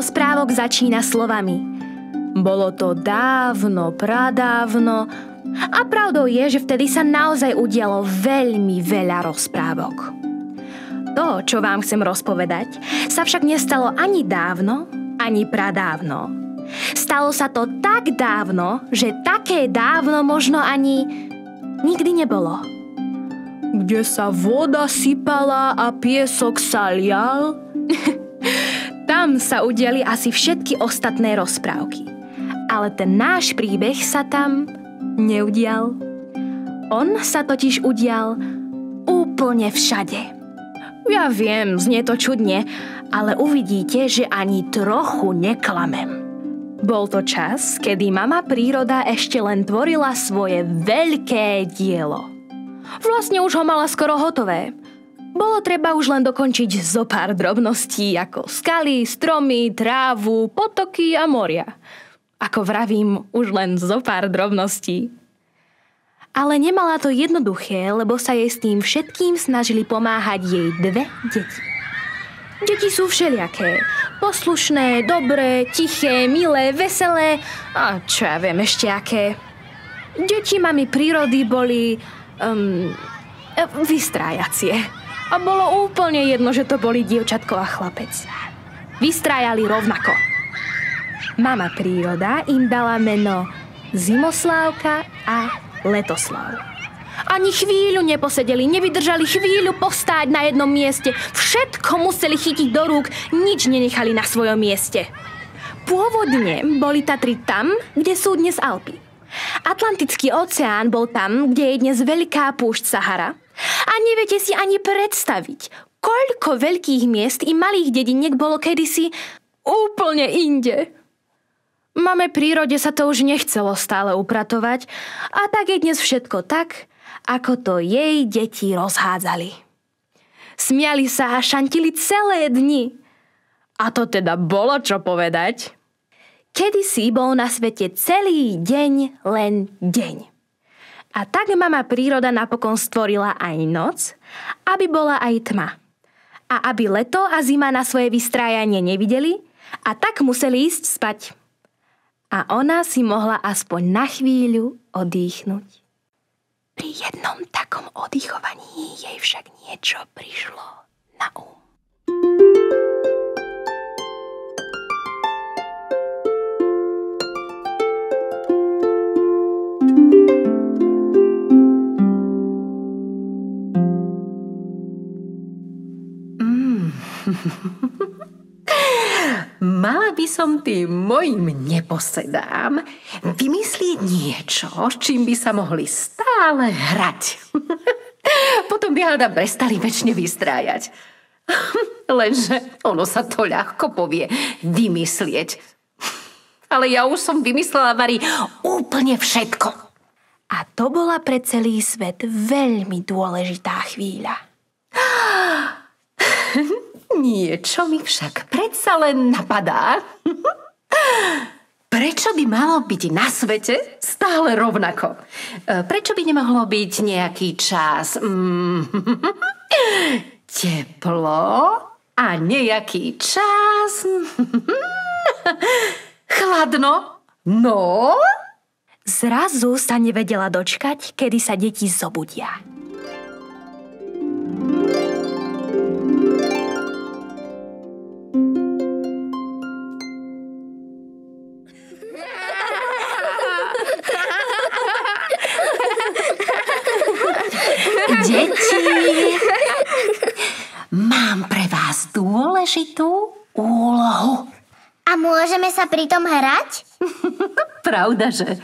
rozprávok začína slovami: bolo to dávno, pradávno. A pravdou je, že vtedy sa naozaj udialo veľmi veľa rozprávok. To, čo vám chcem rozpovedať, sa však nestalo ani dávno, ani pradávno. Stalo sa to tak dávno, že také dávno možno ani nikdy nebolo. Kde sa voda sypala a piesok sa lial, tam sa udiali asi všetky ostatné rozprávky. Ale ten náš príbeh sa tam neudial. On sa totiž udial úplne všade. Ja viem, znie to čudne, ale uvidíte, že ani trochu neklamem. Bol to čas, kedy mama príroda ešte len tvorila svoje veľké dielo. Vlastne už ho mala skoro hotové. Bolo treba už len dokončiť zo pár drobností, ako skaly, stromy, trávu, potoky a moria. Ako vravím, už len zo pár drobností. Ale nemala to jednoduché, lebo sa jej s tým všetkým snažili pomáhať jej dve deti. Deti sú všelijaké. Poslušné, dobré, tiché, milé, veselé a čo ja viem ešte aké. Deti mami prírody boli vystrájacie. A bolo úplne jedno, že to boli dievčatko a chlapec. Vystrájali rovnako. Mama príroda im dala meno Zimoslávka a Letoslav. Ani chvíľu neposedeli, nevydržali chvíľu postáť na jednom mieste. Všetko museli chytiť do rúk, nič nenechali na svojom mieste. Pôvodne boli Tatry tam, kde sú dnes Alpy. Atlantický oceán bol tam, kde je dnes veľká púšť Sahara. A neviete si ani predstaviť, koľko veľkých miest i malých dediniek bolo kedysi úplne inde. Mame prírode sa to už nechcelo stále upratovať a tak je dnes všetko tak, ako to jej deti rozhádzali. Smiali sa a šantili celé dni. A to teda bolo čo povedať. Kedysi bol na svete celý deň len deň. A tak mama príroda napokon stvorila aj noc, aby bola aj tma. A aby leto a zima na svoje vystrájanie nevideli, a tak museli ísť spať. A ona si mohla aspoň na chvíľu odýchnuť. Pri jednom takom oddychovaní jej však niečo prišlo na um. Mala by som tým mojim neposedám vymyslieť niečo, s čím by sa mohli stále hrať. Potom by hľadám prestali večne vystrájať. Lenže ono sa to ľahko povie vymyslieť. Ale ja už som vymyslela, Vari, úplne všetko. A to bola pre celý svet veľmi dôležitá chvíľa. Niečo mi však predsa len napadá. Prečo by malo byť na svete stále rovnako? Prečo by nemohlo byť nejaký čas teplo a nejaký čas chladno? No? Zrazu sa nevedela dočkať, kedy sa deti zobudia. Deti, mám pre vás dôležitú úlohu. A môžeme sa pritom hrať? Pravda, že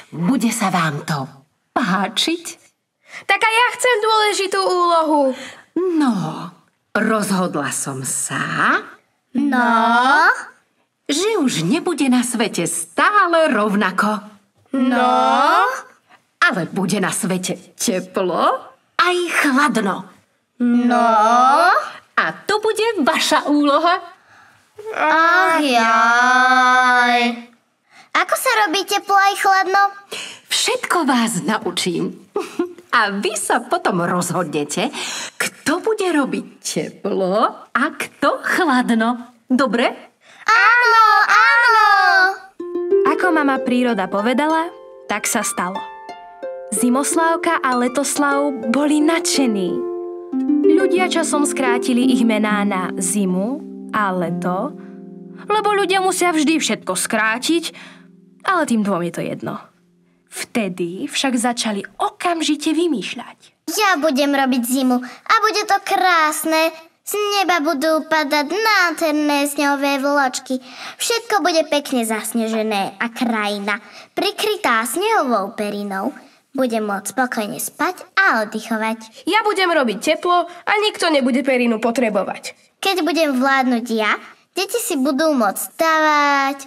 bude sa vám to páčiť? Tak a ja chcem dôležitú úlohu. No, rozhodla som sa, že už nebude na svete stále rovnako. Ale bude na svete teplo aj chladno. A to bude vaša úloha. Ach jaj. Ako sa robí teplo aj chladno? Všetko vás naučím. A vy sa potom rozhodnete, kto bude robiť teplo a kto chladno. Dobre? Áno! Ako mama príroda povedala, tak sa stalo. Zimoslávka a Letoslav boli nadšení. Ľudia časom skrátili ich mená na Zimu a Leto, lebo ľudia musia vždy všetko skrátiť, ale tým dvom je to jedno. Vtedy však začali okamžite vymýšľať. Ja budem robiť zimu a bude to krásne. Z neba budú padať nádherné snehové vločky. Všetko bude pekne zasnežené a krajina, prikrytá snehovou perinou, bude môcť spokojne spať a oddychovať. Ja budem robiť teplo a nikto nebude perinu potrebovať. Keď budem vládnuť ja, deti si budú môcť stavať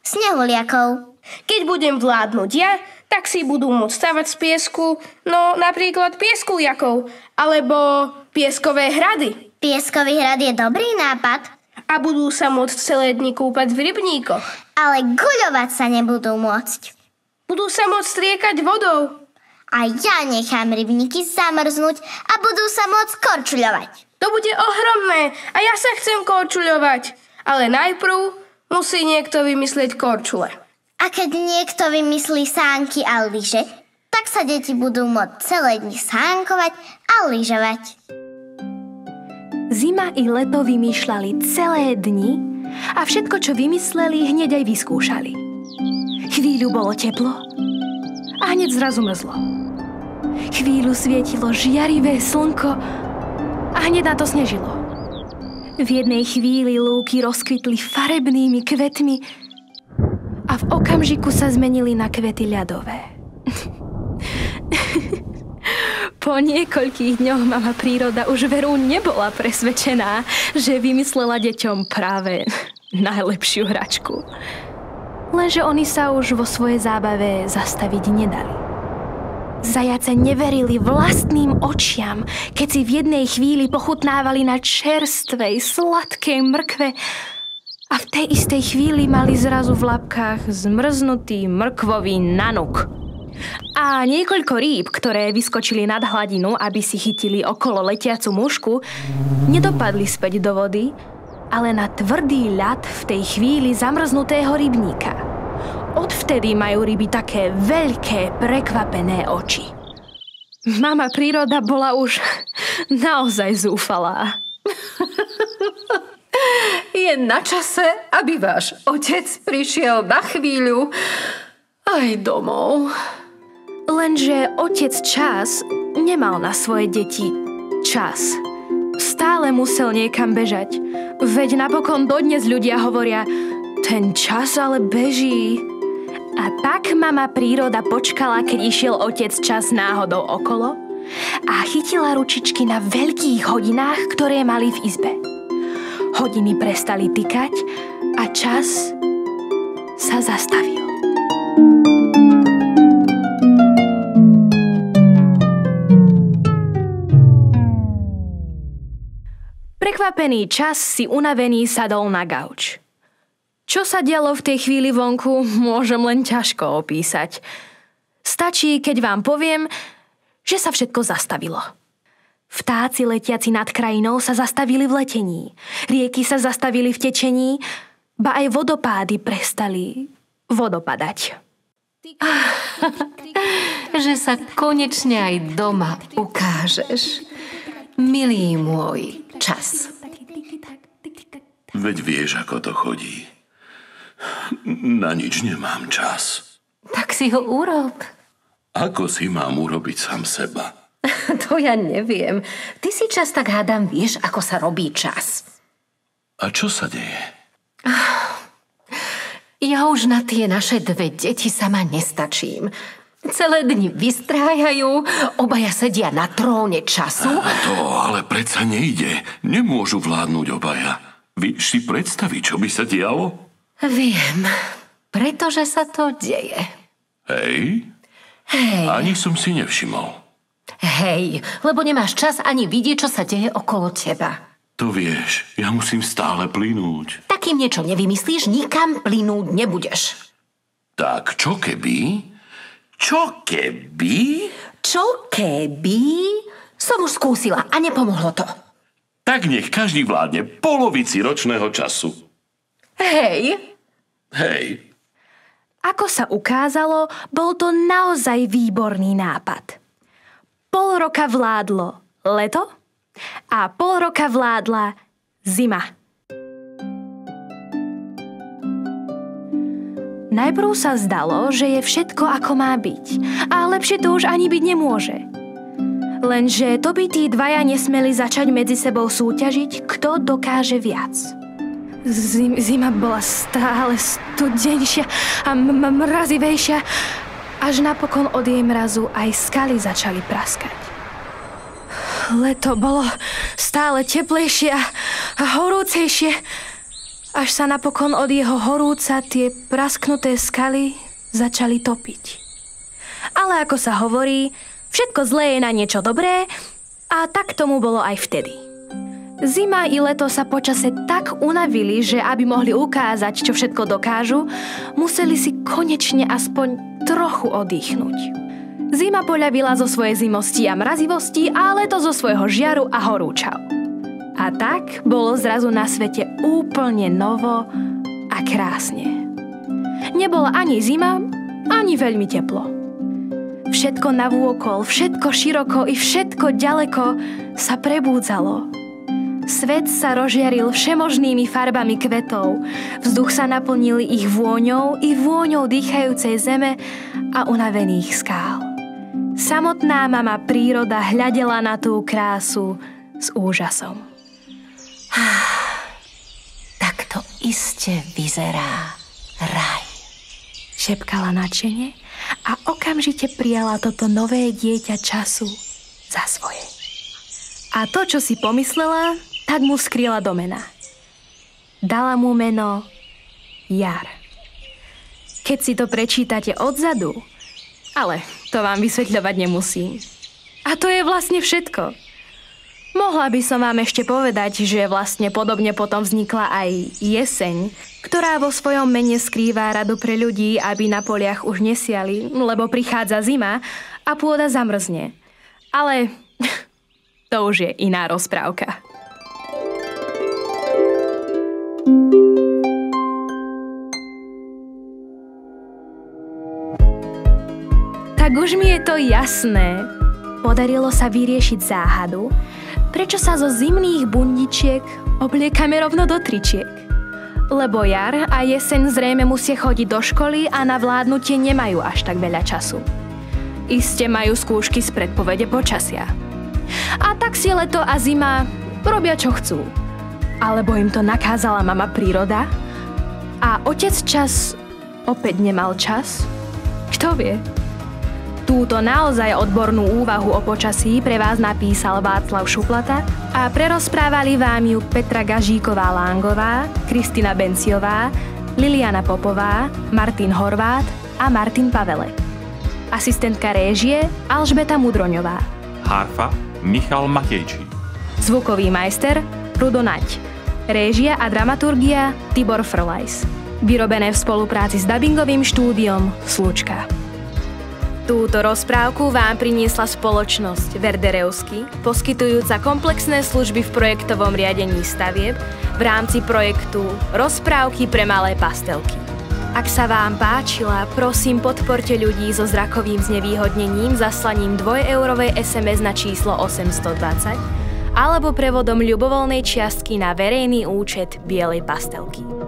snehuliakov. Keď budem vládnuť ja, tak si budú môcť stavať z piesku, no napríklad pieskuliakov, alebo pieskové hrady. Pieskový hrad je dobrý nápad. A budú sa môcť celé dni kúpať v rybníkoch. Ale guľovať sa nebudú môcť. Budú sa môcť striekať vodou. A ja nechám rybníky zamrznúť a budú sa môcť korčuľovať. To bude ohromné a ja sa chcem korčuľovať. Ale najprv musí niekto vymyslieť korčule. A keď niekto vymyslí sánky a lyže, tak sa deti budú môcť celé dni sánkovať a lyžovať. Zima i leto vymýšľali celé dni a všetko, čo vymysleli, hneď aj vyskúšali. Chvíľu bolo teplo a hneď zrazu mrzlo. Chvíľu svietilo žiarivé slnko a hneď na to snežilo. V jednej chvíli lúky rozkvitli farebnými kvetmi a v okamžiku sa zmenili na kvety ľadové. Po niekoľkých dňoch mama príroda už veru nebola presvedčená, že vymyslela deťom práve najlepšiu hračku. Lenže oni sa už vo svojej zábave zastaviť nedali. Zajace neverili vlastným očiam, keď si v jednej chvíli pochutnávali na čerstvej, sladkej mrkve a v tej istej chvíli mali zrazu v labkách zmrznutý mrkvový nanuk. A niekoľko rýb, ktoré vyskočili nad hladinu, aby si chytili okolo letiacu mušku, nedopadli späť do vody, ale na tvrdý ľad v tej chvíli zamrznutého rybníka. Odvtedy majú ryby také veľké, prekvapené oči. Mama príroda bola už naozaj zúfalá. Je na čase, aby váš otec prišiel na chvíľu aj domov. Lenže otec Čas nemal na svoje deti čas. Stále musel niekam bežať. Veď napokon dodnes ľudia hovoria, ten čas ale beží. A tak mama príroda počkala, keď išiel otec Čas náhodou okolo a chytila ručičky na veľkých hodinách, ktoré mali v izbe. Hodiny prestali tikať a čas sa zastavil. Prekvapený Čas si unavený sadol na gauč. Čo sa dialo v tej chvíli vonku, môžem len ťažko opísať. Stačí, keď vám poviem, že sa všetko zastavilo. Vtáci letiaci nad krajinou sa zastavili v letení. Rieky sa zastavili v tečení, ba aj vodopády prestali vodopadať. Že sa konečne aj doma ukážeš. Milý môj Čas. Veď vieš, ako to chodí. Na nič nemám čas. Tak si ho urob. Ako si mám urobiť sám seba? To ja neviem. Ty si čas tak hádam, vieš, ako sa robí čas. A čo sa deje? Ja už na tie naše dve deti sama nestačím. Celé dni vystrájajú, obaja sedia na tróne času. To ale predsa nejde. Nemôžu vládnuť obaja. Vieš si predstaviť, čo by sa dialo? Viem, pretože sa to deje. Hej? Ani som si nevšimol. Hej, lebo nemáš čas ani vidieť, čo sa deje okolo teba. To vieš, ja musím stále plynúť. Takým niečo nevymyslíš, nikam plynúť nebudeš. Tak čo keby? Čo keby? Čo keby? Som už skúsila a nepomohlo to. Tak nech každý vládne polovici ročného času. Hej. Hej. Ako sa ukázalo, bol to naozaj výborný nápad. Pol roka vládlo leto a pol roka vládla zima. Najprv sa zdalo, že je všetko ako má byť a lepšie to už ani byť nemôže. Lenže to by tí dvaja nesmeli začať medzi sebou súťažiť, kto dokáže viac. Zima bola stále studenšia a mrazivejšia, až napokon od jej mrazu aj skaly začali praskať. Leto bolo stále teplejšie a horúcejšie, až sa napokon od jeho horúca tie prasknuté skaly začali topiť. Ale ako sa hovorí, všetko zlé je na niečo dobré a tak tomu bolo aj vtedy. Zima i leto sa počase tak unavili, že aby mohli ukázať, čo všetko dokážu, museli si konečne aspoň trochu oddychnúť. Zima poľavila zo svojej zimosti a mrazivosti a leto zo svojho žiaru a horúčav. A tak bolo zrazu na svete úplne novo a krásne. Nebola ani zima, ani veľmi teplo. Všetko navôkol, všetko široko i všetko ďaleko sa prebúdzalo. Svet sa rozžiaril všemožnými farbami kvetov, vzduch sa naplnil ich vôňou i vôňou dýchajúcej zeme a unavených skál. Samotná mama príroda hľadela na tú krásu s úžasom. Tak to iste vyzerá raj, šepkala nadšene a okamžite prijala toto nové dieťa času za svoje. A to, čo si pomyslela, tak mu skryla do mena. Dala mu meno Jar. Keď si to prečítate odzadu, ale to vám vysvetľovať nemusím. A to je vlastne všetko. Mohla by som vám ešte povedať, že vlastne podobne potom vznikla aj jeseň, ktorá vo svojom mene skrýva radu pre ľudí, aby na poliach už nesiali, lebo prichádza zima a pôda zamrzne. Ale to už je iná rozprávka. Tak už mi je to jasné. Podarilo sa vyriešiť záhadu, prečo sa zo zimných bundičiek obliekame rovno do tričiek. Lebo jar a jeseň zrejme musia chodiť do školy a na vládnutie nemajú až tak veľa času. Iste majú skúšky z predpovede počasia. A tak si leto a zima robia čo chcú. Alebo im to nakázala mama príroda? A otec čas opäť nemal čas? Kto vie? Túto naozaj odbornú úvahu o počasí pre vás napísal Václav Šuplata a prerozprávali vám ju Petra Gažíková-Lángová, Kristina Benciová, Liliana Popová, Martin Horvát a Martin Pavelek. Asistentka réžie Alžbeta Mudroňová. Harfa Michal Matejčík. Zvukový majster Rudo Naď. Réžia a dramaturgia Tibor Frlajs. Vyrobené v spolupráci s dabingovým štúdiom Slučka. Túto rozprávku vám priniesla spoločnosť Verderevsky, poskytujúca komplexné služby v projektovom riadení stavieb v rámci projektu Rozprávky pre malé pastelky. Ak sa vám páčila, prosím podporte ľudí so zrakovým znevýhodnením zaslaním 2-eurovej SMS na číslo 820 alebo prevodom ľubovoľnej čiastky na verejný účet Bielej pastelky.